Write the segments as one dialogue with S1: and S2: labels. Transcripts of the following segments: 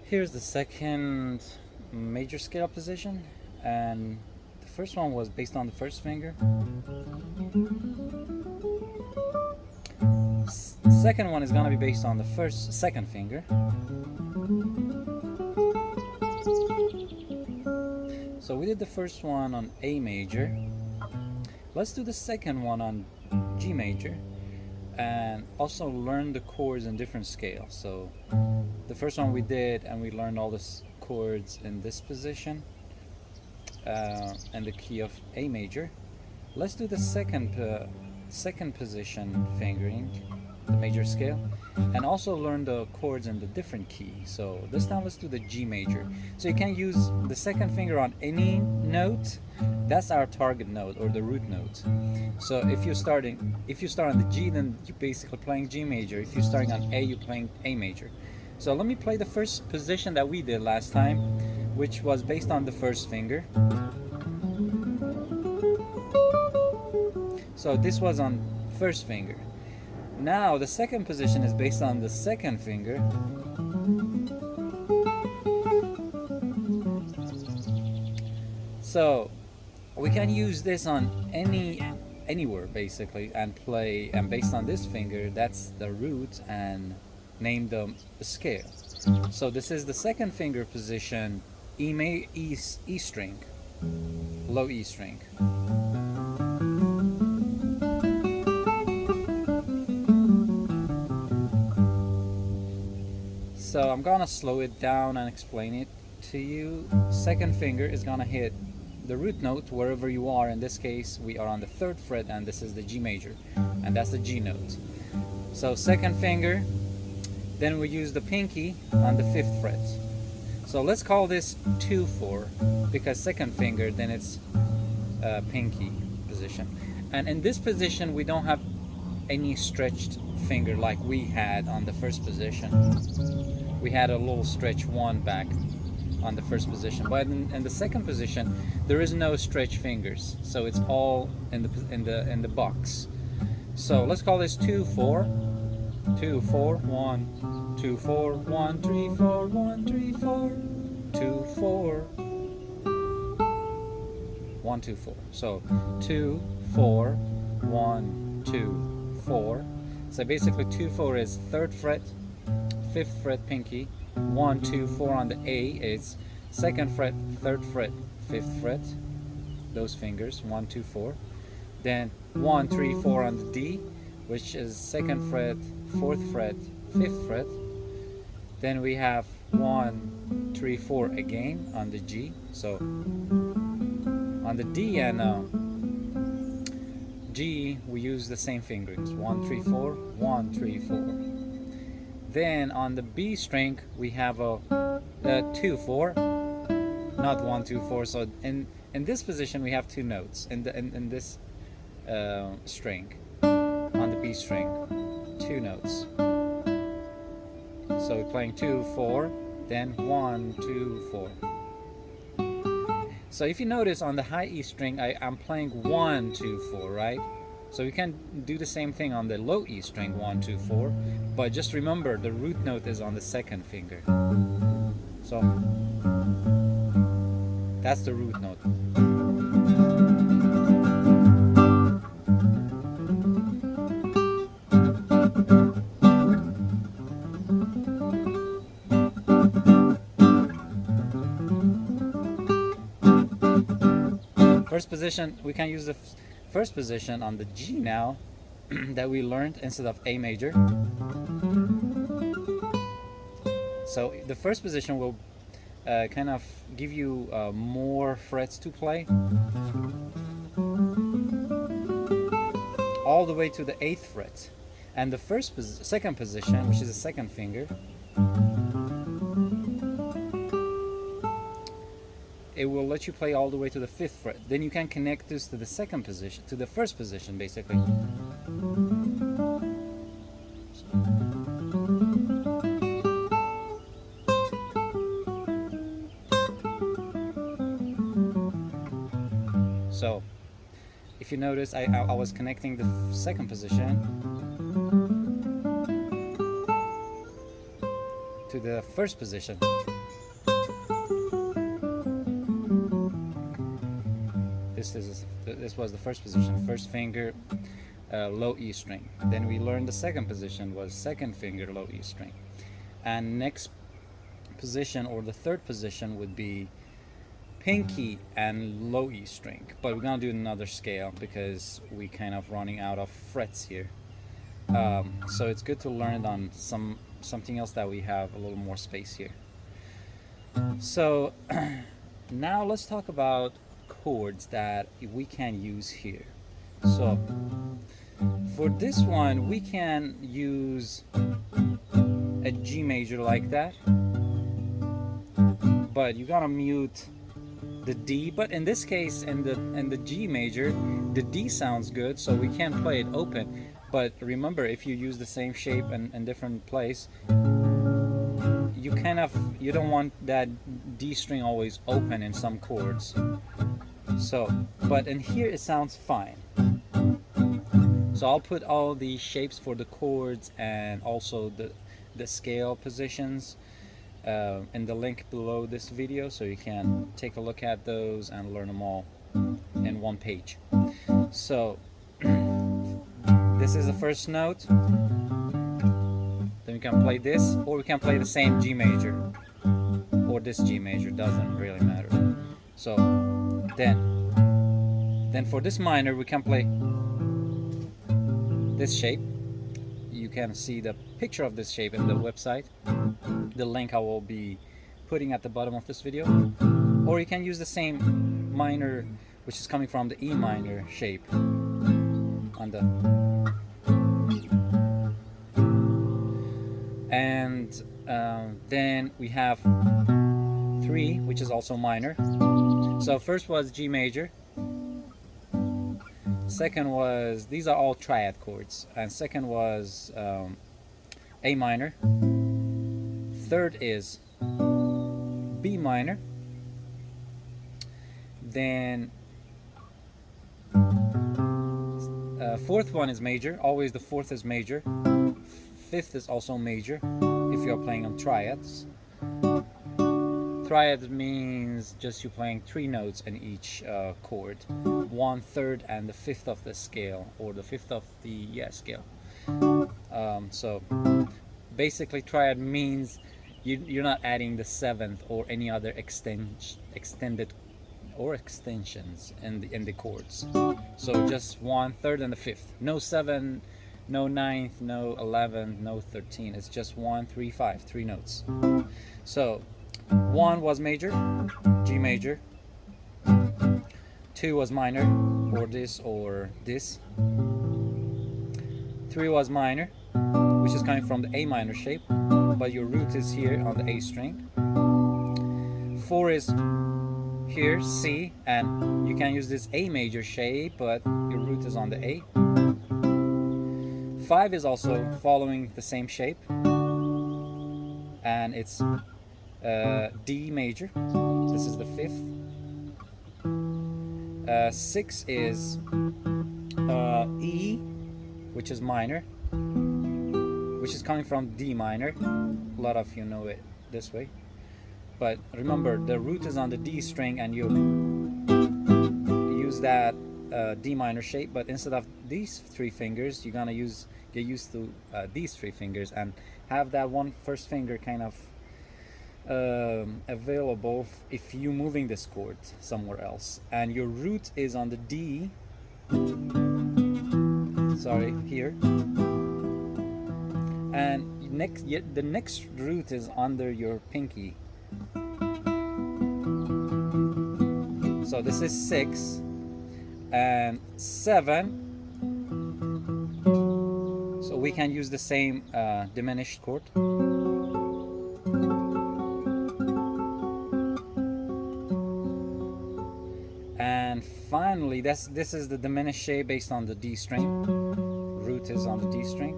S1: Here's the second major scale position, and the first one was based on the first finger. Second one is gonna be based on the second finger. So we did the first one on A major. Let's do the second one on G major, and also learn the chords in different scales. So the first one we did, and we learned all the chords in this position and the key of A major. Let's do the second position fingering, the major scale, and also learn the chords in the different key. So this time let's do the G major. So you can use the second finger on any note. That's our target note or the root note. So if you start on the G, then you're basically playing G major. If you're starting on A, you're playing A major. So let me play the first position that we did last time, which was based on the first finger. So this was on first finger. Now the second position is based on the second finger. So we can use this on anywhere basically and play, and based on this finger, that's the root, and name the scale. So this is the second finger position, E string, low E string. So I'm gonna slow it down and explain it to you. Second finger is gonna hit the root note wherever you are. In this case, we are on the 3rd fret, and this is the G major, and that's the G note. So second finger, then we use the pinky on the 5th fret. So let's call this 2-4, because second finger, then it's pinky position. And in this position, we don't have any stretched finger like we had on the first position. We had a little stretch 1 back on the first position, but in the second position there is no stretch fingers, so it's all in the box. So let's call this 2-4, 2-4, 1, 2-4, 1, 3, 4, 1, 3, 4, 2-4, 1, 2, 4. So 2, 4, 1, 2, 4. So basically 2-4 is 3rd fret, 5th fret pinky, 1, 2, 4 on the A is 2nd fret, 3rd fret, 5th fret, those fingers, 1, 2, 4. Then 1, 3, 4 on the D, which is 2nd fret, 4th fret, 5th fret. Then we have 1, 3, 4 again on the G. So on the D and G, we use the same fingerings, 1, 3, 4, 1, 3, 4. Then on the B string we have a 2-4, not 1, 2, 4. So in this position we have 2 notes in this string. On the B string, 2 notes. So we're playing 2, 4, then 1, 2, 4. So if you notice on the high E string, I'm playing 1, 2, 4, right? So you can do the same thing on the low E string, 1, 2, 4, but just remember the root note is on the second finger. So that's the root note. First position, we can use the first position on the G now that we learned instead of A major. So the first position will kind of give you more frets to play, all the way to the 8th fret. And the second position, which is the second finger, it will let you play all the way to the 5th fret. Then you can connect this to the second position, to the first position basically. So if you notice, I was connecting the second position to the first position. this was the first position, first finger low E string. Then we learned the second position was second finger low E string, and next position, or the third position, would be pinky and low E string. But we're gonna do another scale because we kind of running out of frets here. So it's good to learn it on something else that we have a little more space here. So now let's talk about chords that we can use here. So for this one, we can use a G major like that, but you gotta mute the D. But in this case, in the G major, the D sounds good, so we can play it open. But remember, if you use the same shape in different place, you don't want that D string always open in some chords. So, but in here it sounds fine. So I'll put all the shapes for the chords and also the scale positions in the link below this video, so you can take a look at those and learn them all in one page. So this is the first note. Then we can play this, or we can play the same G major, or this G major, doesn't really matter. So then for this minor, we can play this shape. You can see the picture of this shape in the website, the link I will be putting at the bottom of this video. Or you can use the same minor, which is coming from the E minor shape on the, and then we have 3, which is also minor. So first was G major, second was, these are all triad chords, and second was A minor, third is B minor, then fourth one is major, always the fourth is major, fifth is also major if you're playing on triads. Triad means just you playing 3 notes in each chord, 1/3 and the 5th of the scale, or the 5th of the scale. So basically triad means you're not adding the 7th or any other extended or extensions in the chords. So just 1/3 and the 5th. No 7, no 9th, no 11th, no 13. It's just 1, 3, 5, 3 notes. So 1 was major, G major. 2 was minor, or this or this. 3 was minor, which is coming from the A minor shape, but your root is here on the A string. 4 is here, C, and you can use this A major shape, but your root is on the A. 5 is also following the same shape, and it's D major. This is the 5th. 6 is E, which is minor, which is coming from D minor. A lot of you know it this way, but remember the root is on the D string, and you use that D minor shape, but instead of these 3 fingers, you're gonna get used to these 3 fingers and have that one first finger kind of available if you're moving this chord somewhere else. And your root is on the D, sorry, here, and the next root is under your pinky. So this is 6 and 7. So we can use the same diminished chord. And finally, this is the diminished shape based on the D string. Root is on the D string,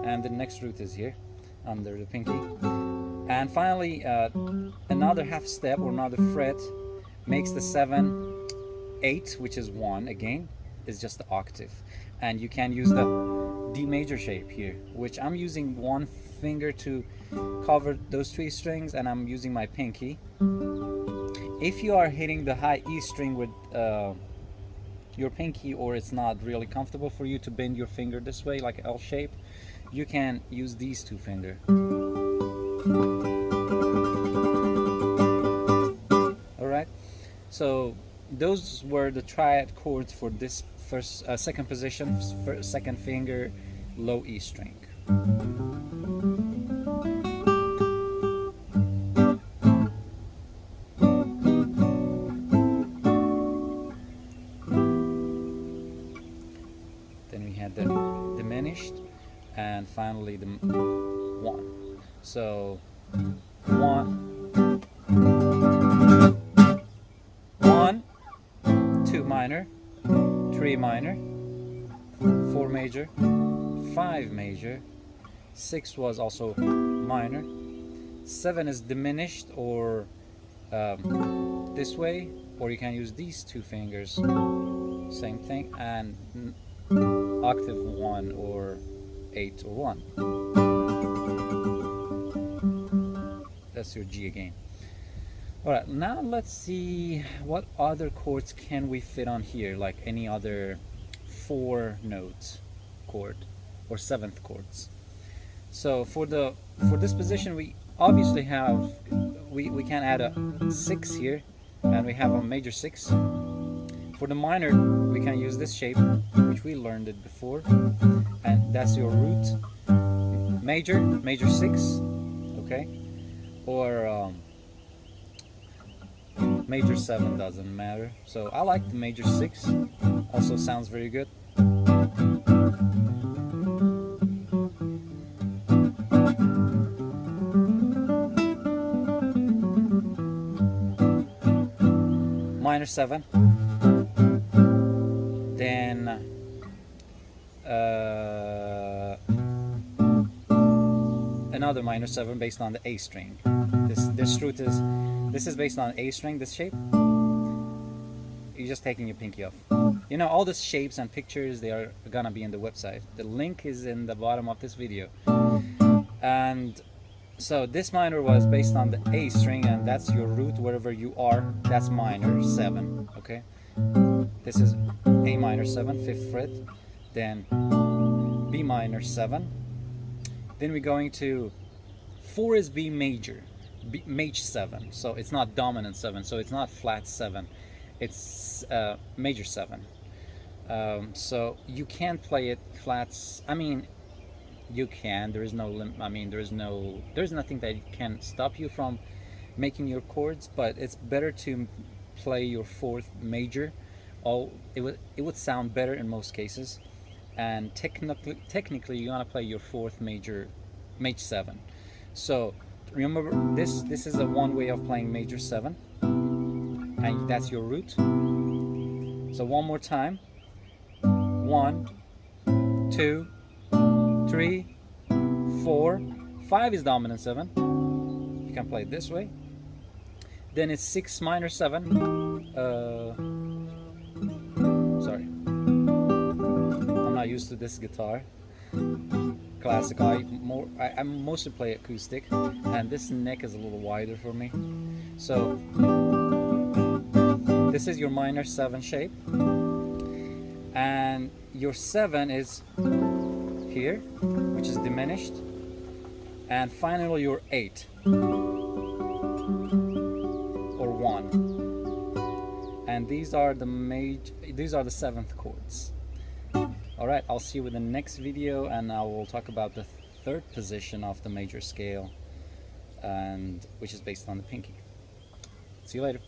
S1: and the next root is here under the pinky. And finally, another half step or another fret makes the 7, 8, which is 1 again, is just the octave. And you can use the D major shape here, which I'm using one finger to cover those 3 strings, and I'm using my pinky. If you are hitting the high E string with your pinky, or it's not really comfortable for you to bend your finger this way like L shape, you can use these two fingers. Alright, so those were the triad chords for this second position, second finger, low E string. Then we had the diminished, and finally the 1. So 1, 2 minor, 3 minor, 4 major, 5 major, 6 was also minor, 7 is diminished, or this way, or you can use these two fingers, same thing, and octave 1 or 8 or 1. That's your G again. Alright, now let's see what other chords can we fit on here, like any other 4 note chord or 7th chords. So for this position, we obviously have, we can add a 6 here, and we have a major 6. For the minor, we can use this shape, which we learned it before, and that's your root, major 6, okay, or major 7, doesn't matter. So I like the major 6, also sounds very good. Minor 7, then another minor 7 based on the A string. This is based on A string, this shape. You're just taking your pinky off. You know, all the shapes and pictures, they are gonna be in the website. The link is in the bottom of this video. And so this minor was based on the A string, and that's your root wherever you are. That's minor 7, okay? This is A minor 7, 5th fret, then B minor 7. Then we're going to 4 is B major, major 7. So it's not dominant 7, so it's not flat 7. It's major 7. So you can't play it flats. I mean, you can. There is no limit. I mean, there's nothing that can stop you from making your chords. But it's better to play your 4th major. It would sound better in most cases. And technically, you want to play your 4th major 7. So remember, this is a one way of playing major 7, and that's your root. So one more time. 1, 2, 3, 4, 5 is dominant 7. You can play it this way. Then it's 6 minor 7. Sorry, I'm not used to this guitar. Classic. I mostly play acoustic, and this neck is a little wider for me. So this is your minor 7 shape, and your 7 is here, which is diminished, and finally your 8 or 1, and these are the 7th chords. Alright, I'll see you in the next video, and I will talk about the 3rd position of the major scale, and which is based on the pinky. See you later.